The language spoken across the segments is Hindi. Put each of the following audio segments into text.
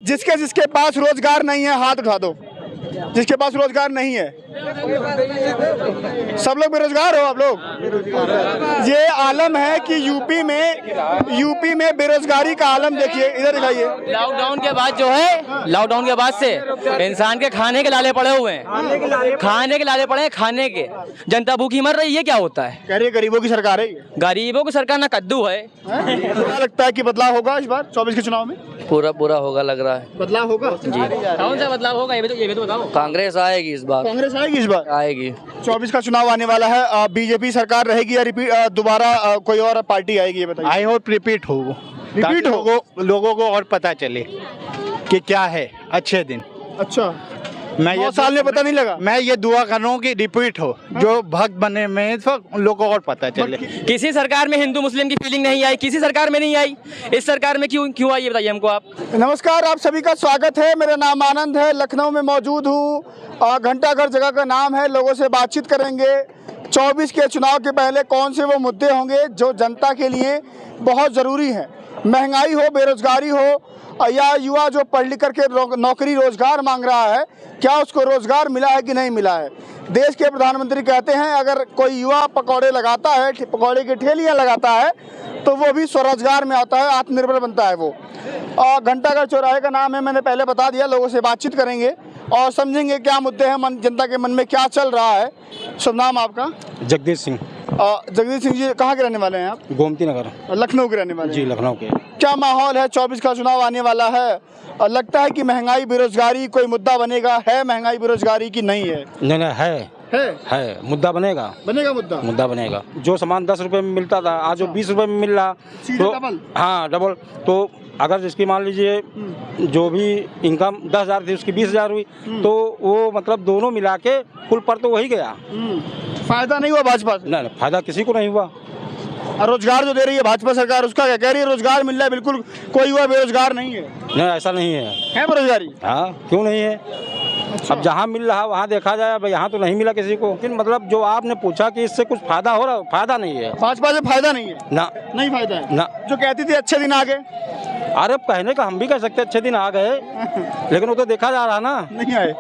जिसके जिसके पास रोजगार नहीं है हाथ उठा दो। जिसके पास रोजगार नहीं है, सब लोग बेरोजगार हो आप लोग। ये आलम है कि यूपी में बेरोजगारी का आलम देखिए, इधर दिखाइए। लॉकडाउन के बाद जो है, लॉकडाउन के बाद से इंसान के खाने के लाले पड़े हुए हैं, खाने के लाले पड़े हैं, खाने के। जनता भूखी मर रही है, क्या होता है? कह रही है गरीबों की सरकार है, गरीबों की सरकार ना कद्दू है। क्या लगता है कि बदलाव होगा इस बार 24 के चुनाव में? पूरा होगा लग रहा है। बदलाव होगा जी, कौन सा बदलाव होगा ये भी तो बताओ। कांग्रेस आएगी इस बार, कांग्रेस आएगी इस बार, आएगी। 24 का चुनाव आने वाला है, बीजेपी सरकार रहेगी या रिपीट दोबारा कोई और पार्टी आएगी, ये बताइए। आई होप रिपीट हो, लोगों को और पता चले कि क्या है अच्छे दिन। अच्छा, मैं 9 साल में पता नहीं लगा। मैं ये दुआ कर रहा हूँ कि रिपीट हो, जो भक्त बने में इस वक्त उन लोगों को और पता चले। किसी सरकार में हिंदू मुस्लिम की फीलिंग नहीं आई, किसी सरकार में नहीं आई, इस सरकार में क्यों आई ये बताइए हमको आप। नमस्कार, आप सभी का स्वागत है। मेरा नाम आनंद है, लखनऊ में मौजूद हूँ। घंटाघर जगह का नाम है। लोगों से बातचीत करेंगे 24 के चुनाव के पहले कौन से वो मुद्दे होंगे जो जनता के लिए बहुत ज़रूरी हैं। महंगाई हो, बेरोजगारी हो, या युवा जो पढ़ लिख करके नौकरी रोजगार मांग रहा है, क्या उसको रोजगार मिला है कि नहीं मिला है। देश के प्रधानमंत्री कहते हैं अगर कोई युवा पकौड़े लगाता है, पकौड़े की ठेलियाँ लगाता है, तो वो भी स्वरोजगार में आता है, आत्मनिर्भर बनता है वो। और घंटाघर चौराहे का नाम है, मैंने पहले बता दिया। लोगों से बातचीत करेंगे और समझेंगे क्या मुद्दे हैं, जनता के मन में क्या चल रहा है। शुभ नाम आपका? जगदीश सिंह। जगदीश सिंह जी, कहाँ के रहने वाले हैं आप? गोमती नगर, लखनऊ के रहने वाले जी, हैं। लखनऊ के। क्या माहौल है? 24 का चुनाव आने वाला है, और लगता है कि महंगाई बेरोजगारी कोई मुद्दा बनेगा? है महंगाई बेरोजगारी की नहीं है? नहीं है मुद्दा बनेगा मुद्दा बनेगा। जो सामान 10 रुपए में मिलता था आज वो 20 रुपए में मिल रहा, तो डबल। हाँ, डबल। तो अगर जिसकी मान लीजिए जो भी इनकम 10,000 थी उसकी 20,000 हुई, तो वो मतलब दोनों मिला के कुल पर तो वही गया। फायदा नहीं हुआ भाजपा से? नहीं, फायदा किसी को नहीं हुआ। और रोजगार जो दे रही है भाजपा सरकार, उसका क्या कह रही है? रोजगार मिल रहा है, बिल्कुल कोई हुआ बेरोजगार नहीं है। नहीं, ऐसा नहीं है बेरोजगारी? हाँ, क्यों नहीं है? अच्छा। अब जहाँ मिल रहा वहाँ देखा जाए, अब यहाँ तो नहीं मिला किसी को। लेकिन मतलब जो आपने पूछा कि इससे कुछ फायदा हो रहा, फायदा नहीं है। भाजपा से फायदा नहीं है? ना, नहीं फायदा है ना। जो कहती थी अच्छे दिन आ गए, अरे कहने का हम भी कह सकते अच्छे दिन आ गए, लेकिन वो तो देखा जा रहा ना, नहीं आए।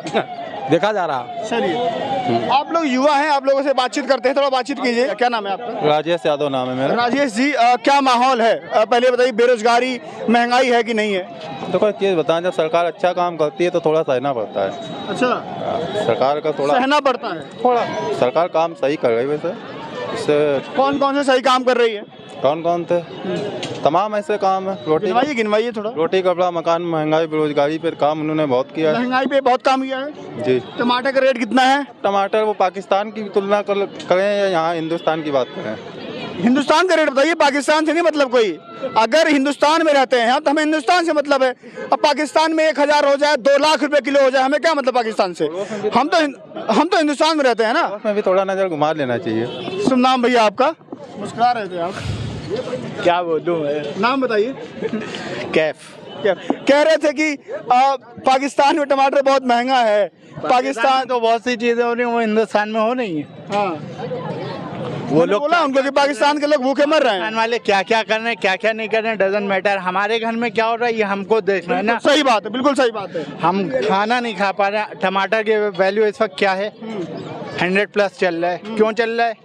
देखा जा रहा। चलिए, आप लोग युवा हैं, आप लोगों से बातचीत करते हैं, थोड़ा बातचीत कीजिए। क्या नाम है आपका? राजेश यादव नाम है मेरा। राजेश जी, क्या माहौल है? पहले बताइए, बेरोजगारी महंगाई है कि नहीं है? तो कोई चीज़ बताएं, जब सरकार अच्छा काम करती है तो थोड़ा सहना पड़ता है। अच्छा, सरकार का थोड़ा सहना पड़ता है। थोड़ा सरकार काम सही कर रही है वैसे। इससे कौन कौन से सही काम कर रही है? कौन थे? तमाम ऐसे काम है। गिनवाइए थोड़ा। रोटी कपड़ा मकान, महंगाई बेरोजगारी पर काम उन्होंने बहुत किया है। महंगाई पे बहुत काम किया है जी। टमाटर का रेट कितना है? टमाटर वो पाकिस्तान की तुलना करें या यहाँ हिंदुस्तान की बात करें? हिंदुस्तान का रेट बताइए, पाकिस्तान से नहीं मतलब कोई। अगर हिंदुस्तान में रहते हैं तो हमें हिंदुस्तान से मतलब है। अब पाकिस्तान में 1,000 हो जाए, 2 लाख रुपए किलो हो जाए, हमें क्या मतलब पाकिस्तान से? हम तो हिंदुस्तान में रहते हैं ना। उसमें भी थोड़ा नजर घुमा लेना चाहिए। शुभ नाम भैया आपका? मुस्कुरा रहे थे आप, क्या बोलूं मैं? नाम बताइए। कैफ। कह रहे थे कि पाकिस्तान में टमाटर बहुत महंगा है। पाकिस्तान तो बहुत सी चीजें हो रही हैं, वो हिंदुस्तान में हो नहीं है। हाँ, वो लोग बोला उनको कि पाकिस्तान के लोग भूखे मर रहे हैं। पाकिस्तान वाले क्या क्या कर रहे हैं, क्या क्या नहीं कर रहे हैं, डजंट मैटर। हमारे घर में क्या हो रहा है ये हमको देखना है ना। सही बात है, बिल्कुल सही बात है। हम खाना नहीं खा पा रहे हैं। टमाटर के वैल्यू इस वक्त क्या है? 100+ चल रहा है। क्यों चल रहा है?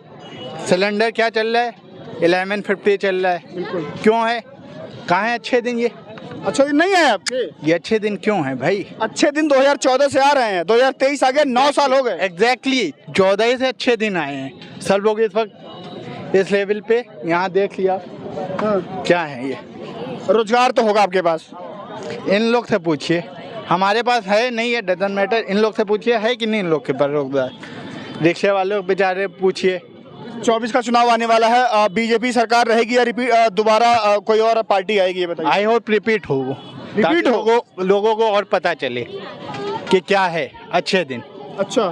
सिलेंडर क्या चल रहा है? 1150 चल रहा है। बिल्कुल। क्यों है? कहाँ है अच्छे दिन? ये अच्छे दिन नहीं है आपके? ये अच्छे दिन क्यों है भाई? अच्छे दिन 2014 से आ रहे हैं, 2023 आ गया, 9 साल हो गए। एग्जैक्टली 14 से अच्छे दिन आए हैं। सब लोग इस वक्त इस लेवल पे यहाँ देख लिया। हाँ। क्या है ये? रोजगार तो होगा आपके पास? इन लोग से पूछिए, हमारे पास है नहीं है, डजंट मैटर। इन लोग से पूछिए है कि नहीं इन लोग के पास रोजगार। रिक्शे वालों बेचारे पूछिए। 24 का चुनाव आने वाला है, बीजेपी सरकार रहेगी या रिपीट दोबारा कोई और पार्टी आएगी, ये बताइए। आई होप रिपीट हो, रिपीट हो, लोगों को और पता चले कि क्या है अच्छे दिन। अच्छा,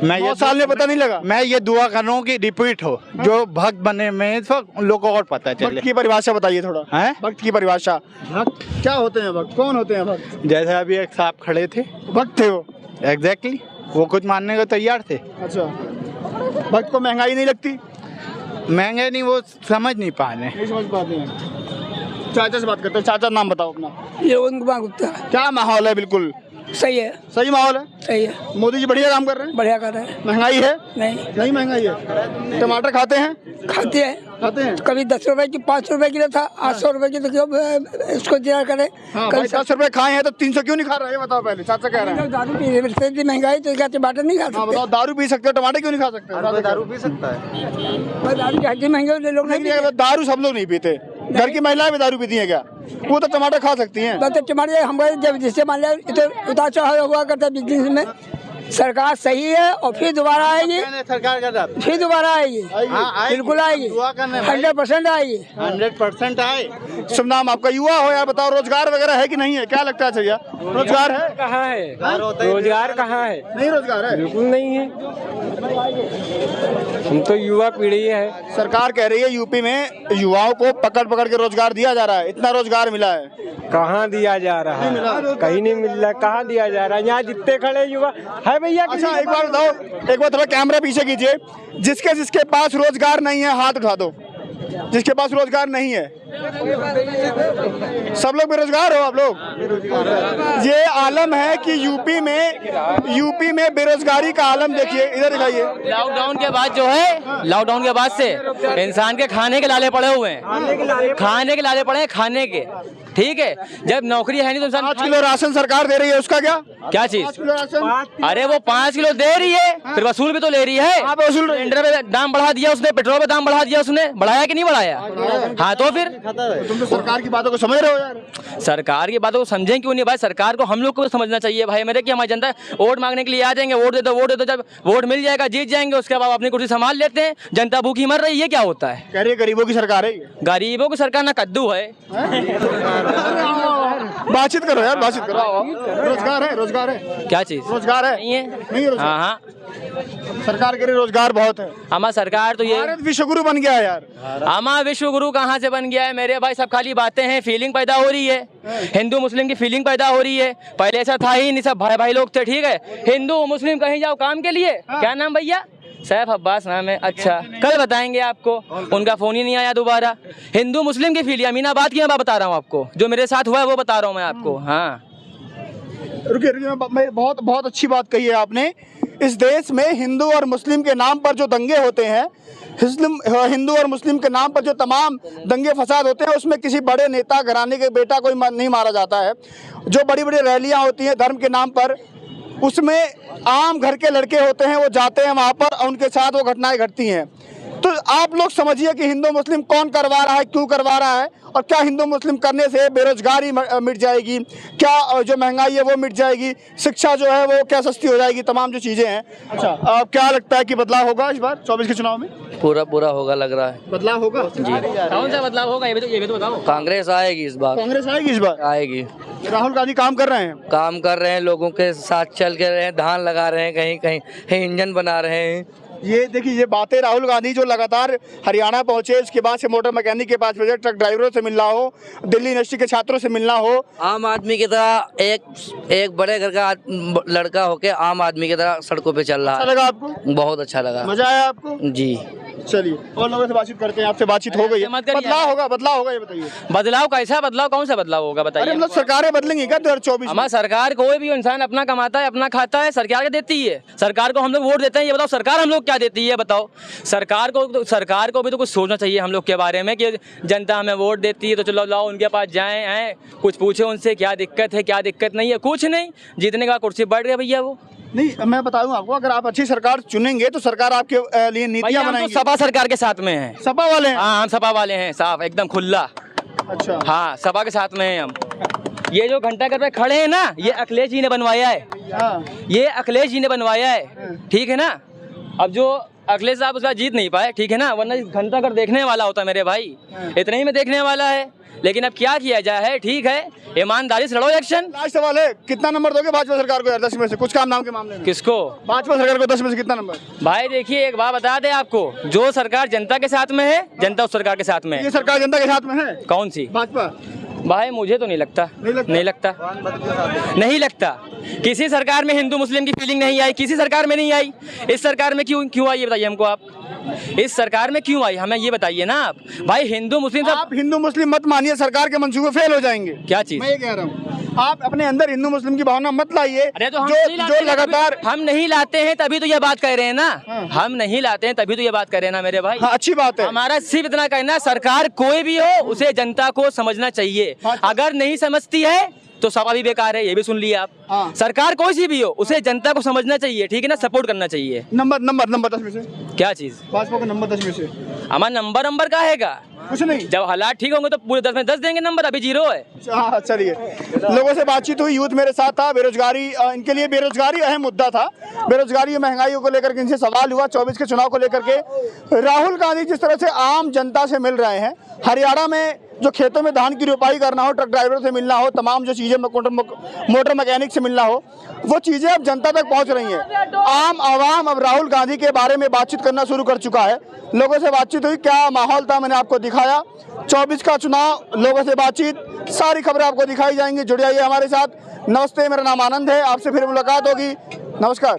मैं 9 साल में पता नहीं लगा। मैं ये दुआ कर रहा हूँ कि रिपीट हो, जो भक्त बने में इस वक्त उन लोगों को और पता चले। भक्त की परिभाषा बताइए थोड़ा। हैं? भक्त की परिभाषा। भक्त क्या होते हैं? भक्त कौन होते हैं? भक्त जैसे अभी एक साहब खड़े थे, भक्त थे वो? एग्जैक्टली वो कुछ मानने को तैयार थे। अच्छा, भक्त को महंगाई नहीं लगती? महंगे नहीं, वो समझ नहीं पा रहे। नहीं समझ पाते हैं। चाचा से बात करते हैं। चाचा नाम बताओ अपना। यौवन कुमार गुप्ता। क्या माहौल है? बिल्कुल सही है, सही माहौल है। सही है, मोदी जी बढ़िया काम कर रहे हैं। बढ़िया कर रहे हैं। महंगाई है? नहीं महंगाई है। टमाटर खाते हैं? खाते हैं, खाते हैं। कभी 10 रुपए की 5 रुपए किलो था, 800 रुपए की, तो क्यों इसको दिया करे। हाँ भाई, 10 रुपए खाए हैं तो 300 क्यों नहीं खा रहे हैं? बताओ पहले। चाचा कह रहे हैं दारू पी रहे हैं, इतनी महंगाई तो क्या टमाटर नहीं खा हाँ सकते? बताओ, दारू पी सकते हो, टमाटर क्यों नहीं खा सकते? दारू पी सकता है। भाई दारू की हड्डी महंगे होते लोग नहीं लेकिन अगर दारू सब लोग नहीं पीते, घर की महिलाएं भी दारू पीती हैं क्या? वो तो टमाटर खा सकती हैं। पीते। तो टमाटर हमारे जब जिससे मान लिया इतना उतार चढ़ाव हुआ करता है बिजनेस में। सरकार सही है और फिर दोबारा आएगी, सरकार का जाता फिर दोबारा आएगी। हाँ, आएगी। बिल्कुल आएगी, दुआ करने भाई। 100% आएगी। 100% आए। शुभ नाम आपका। युवा हो यार, बताओ रोजगार वगैरह है कि नहीं है? क्या लगता है भैया, रोजगार है? कहाँ है रोजगार? कहाँ है? नहीं रोजगार है। बिल्कुल नहीं है। हम तो युवा पीढ़ी है। सरकार कह रही है यूपी में युवाओं को पकड़ पकड़ के रोजगार दिया जा रहा है, इतना रोजगार मिला है। कहाँ दिया जा रहा है? कहीं नहीं मिल रहा। कहाँ दिया जा रहा है? यहाँ जितने खड़े युवा है भैया। अच्छा एक बार बताओ, एक बार थोड़ा कैमरा पीछे कीजिए। जिसके पास रोजगार नहीं है हाथ उठा दो। जिसके पास रोजगार नहीं है। सब लोग बेरोजगार हो आप लोग। ये आलम है कि यूपी में बेरोजगारी का आलम देखिए। इधर दिखाइए। लॉकडाउन के बाद जो है, लॉकडाउन के बाद से इंसान के खाने के लाले पड़े हुए हैं। खाने के लाले पड़े हैं, खाने के। ठीक है, जब नौकरी है नहीं तो इंसान 5 किलो राशन सरकार दे रही है, उसका क्या? क्या चीज? 5 किलो राशन। अरे वो 5 किलो दे रही है, फिर वसूल भी तो ले रही है। कहाँ पे वसूल रही है? सिलेंडर पे दाम बढ़ा दिया उसने, पेट्रोल पे दाम बढ़ा दिया उसने। बढ़ाया कि नहीं बढ़ाया? हाँ तो फिर तुम तो सरकार की बातों को समझ रहे हो यार। सरकार की बातों को समझें क्यों नहीं भाई? सरकार को हम लोग को समझना चाहिए भाई। मेरे की हमारी जनता वोट मांगने के लिए आ जाएंगे, वोट दे दो वोट दे दो। जब वोट मिल जाएगा, जीत जाएंगे, उसके बाद अपनी कुर्सी संभाल लेते हैं। जनता भूखी मर रही है, क्या होता है? कह रही है गरीबों की सरकार है ये। गरीबों की सरकार ना कद्दू है। बातचीत करो यार, बातचीत करो। आओ। रोजगार है? रोजगार है? क्या चीज? रोजगार है? नहीं है। नहीं रोजगार। हाँ हाँ, सरकार कह रही रोजगार बहुत है। हमारा सरकार तो ये भारत विश्वगुरु बन गया है यार। हमारा विश्व गुरु कहाँ से बन गया है मेरे भाई? सब खाली बातें हैं, फीलिंग पैदा हो रही है। हिंदू मुस्लिम की फीलिंग पैदा हो रही है। पहले ऐसा था ही नहीं, सब भाई भाई लोग थे। ठीक है, हिंदू मुस्लिम कहीं जाओ काम के लिए। क्या नाम भैया? सैफ अब्बास नाम है। अच्छा, कल बताएंगे आपको। उनका फोन ही नहीं आया दोबारा। हिंदू मुस्लिम की फीलिंग अमीनाबाद की मैं बता रहा हूँ आपको, जो मेरे साथ हुआ है वो बता रहा हूँ मैं आपको। हाँ रुकिए, मैं बहुत अच्छी बात कही है आपने। इस देश में हिंदू और मुस्लिम के नाम पर जो दंगे होते हैं, हिंदू और मुस्लिम के नाम पर जो तमाम दंगे फसाद होते हैं, उसमें किसी बड़े नेता घराने के बेटा कोई नहीं मारा जाता है। जो बड़ी बड़ी रैलियां होती हैं धर्म के नाम पर, उसमें आम घर के लड़के होते हैं, वो जाते हैं वहाँ पर और उनके साथ वो घटनाएं घटती हैं। तो आप लोग समझिए कि हिंदू मुस्लिम कौन करवा रहा है, क्यों करवा रहा है, और क्या हिंदू मुस्लिम करने से बेरोजगारी मिट जाएगी, क्या जो महंगाई है वो मिट जाएगी, शिक्षा जो है वो क्या सस्ती हो जाएगी, तमाम जो चीज़ें हैं। अच्छा, क्या लगता है कि बदलाव होगा इस बार 24 के चुनाव में? पूरा होगा लग रहा है। बदलाव होगा जी। कौन सा बदलाव होगा ये भी तो बताओ। कांग्रेस आएगी इस बार। कांग्रेस आएगी इस बार? आएगी। राहुल गांधी काम कर रहे हैं? काम कर रहे हैं, लोगों के साथ चल के रहे हैं, धान लगा रहे हैं, कहीं कहीं इंजन बना रहे हैं। ये देखिए, ये बातें राहुल गांधी जो लगातार हरियाणा पहुंचे, इसके बाद से मोटर मैकेनिक के पास भेजे, ट्रक ड्राइवरों से मिलना हो, दिल्ली यूनिवर्सिटी के छात्रों से मिलना हो, आम आदमी की तरह एक बड़े घर का लड़का होके आम आदमी की तरह सड़कों पे चल रहा अच्छा है। लगा आपको? बहुत अच्छा लगा। मजा आया आपको? जी। चलिए और लोगों से बातचीत करते हैं। आपसे बातचीत हो गई है, मत करिए। बदलाव होगा ये बताइए। बदलाव कैसा बदलाव? कौन सा बदलाव होगा अरे बताइए? मतलब सरकारें बदलेंगी क्या 2024 में? हमारा सरकार, कोई भी इंसान अपना कमाता है, अपना खाता है, सरकार क्या देती है? सरकार को हम लोग वोट देते हैं, ये बताओ सरकार हम लोग क्या देती है? बताओ। सरकार को भी तो कुछ सोचना चाहिए हम लोग के बारे में कि जनता हमें वोट देती है तो चलो लाओ उनके पास जाएं, आए कुछ पूछे उनसे, क्या दिक्कत है क्या दिक्कत नहीं है। कुछ नहीं, जीतने का कुर्सी बैठ गया भैया वो। नहीं, मैं बताऊं आपको, अगर आप अच्छी सरकार चुनेंगे तो सरकार आपके लिए नीतियां भैया हम तो बनाएगी। सपा सरकार के साथ में हैं। सपा वाले हैं? हाँ, हम सपा वाले हैं, साफ एकदम खुला। अच्छा, हाँ, सपा के साथ में हैं हम। ये जो घंटाघर पे खड़े हैं ना, ये अखिलेश जी ने बनवाया है। हाँ। ये अखिलेश जी ने बनवाया है, ठीक है ना। अब जो अखिलेश साहब उसका जीत नहीं पाए, ठीक है ना, वरना घंटाघर देखने वाला होता मेरे भाई, इतने ही में देखने वाला है। लेकिन अब क्या किया जाए, ठीक है, ईमानदारी से लड़ो इलेक्शन। लास्ट सवाल है, कितना नंबर दोगे भाजपा सरकार को यार 10 में से? कुछ काम नाम के मामले में किसको? भाजपा सरकार को 10 में से कितना नंबर? भाई देखिए, एक बात बता दे आपको, जो सरकार जनता के साथ में है, जनता उस सरकार के साथ में है। ये सरकार जनता के साथ में है? कौन सी? भाजपा। भाई मुझे तो नहीं लगता, नहीं लगता। किसी सरकार में हिंदू मुस्लिम की फीलिंग नहीं आई, किसी सरकार में नहीं आई। इस सरकार में क्यों आई ये बताइए हमको आप। इस सरकार में क्यों आई हमें ये बताइए ना आप। भाई हिंदू मुस्लिम सब, आप हिंदू मुस्लिम मत मानिए, सरकार के मंसूबे फेल हो जाएंगे। क्या चीज? मैं ये कह रहा हूँ, आप अपने अंदर हिंदू मुस्लिम की भावना मत लाइए। अरे तो हम जो नहीं लाते जो हैं, लगातार हम नहीं लाते हैं तभी तो ये बात कह रहे हैं ना। हम नहीं लाते हैं तभी तो ये बात कह रहे हैं ना मेरे भाई। हाँ, अच्छी बात है। हमारा सिर्फ इतना कहना है, सरकार कोई भी हो उसे जनता को समझना चाहिए। अगर नहीं समझती है तो सभा भी बेकार है, ये भी सुन लिए आप। हाँ। सरकार कोई सी भी हो उसे जनता को समझना चाहिए, ठीक है ना, सपोर्ट करना चाहिए। नंबर 10 में से क्या चीज? भाजपा का नंबर 10 में से हमारा नंबर का हैगा कुछ नहीं। जब हालात ठीक होंगे तो पूरे 10 में 10 देंगे नंबर, अभी 0 है। हाँ चलिए, लोगों से बातचीत हुई, यूथ मेरे साथ था। बेरोजगारी, इनके लिए बेरोजगारी अहम मुद्दा था। बेरोजगारी महंगाई को लेकर के इनसे सवाल हुआ। 24 के चुनाव को लेकर के राहुल गांधी जिस तरह से आम जनता से मिल रहे हैं, हरियाणा में जो खेतों में धान की रोपाई करना हो, ट्रक ड्राइवरों से मिलना हो, तमाम जो चीज़ें मोटर मैकेनिक से मिलना हो, वो चीज़ें अब जनता तक पहुंच रही हैं। आम आवाम अब राहुल गांधी के बारे में बातचीत करना शुरू कर चुका है। लोगों से बातचीत हुई, क्या माहौल था मैंने आपको दिखाया। 24 का चुनाव, लोगों से बातचीत, सारी खबरें आपको दिखाई जाएंगी। जुड़ जाइए हमारे साथ। नमस्ते, मेरा नाम आनंद है, आपसे फिर मुलाकात होगी। नमस्कार।